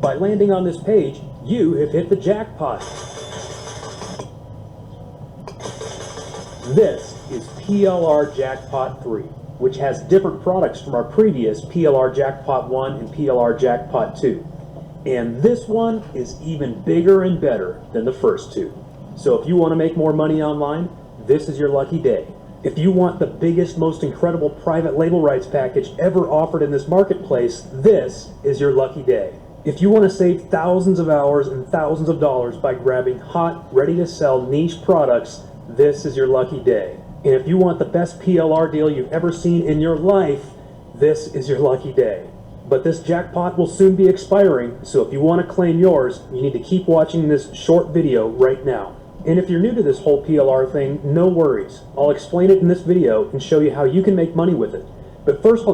By landing on this page, you have hit the jackpot. This is PLR Jackpot 3, which has different products from our previous PLR Jackpot 1 and PLR Jackpot 2. And this one is even bigger and better than the first two. So if you want to make more money online, this is your lucky day. If you want the biggest, most incredible private label rights package ever offered in this marketplace, this is your lucky day. If you want to save thousands of hours and thousands of dollars by grabbing hot, ready-to-sell niche products, this is your lucky day. And if you want the best PLR deal you've ever seen in your life, this is your lucky day. But this jackpot will soon be expiring, so if you want to claim yours, you need to keep watching this short video right now. And if you're new to this whole PLR thing, no worries. I'll explain it in this video and show you how you can make money with it. But first,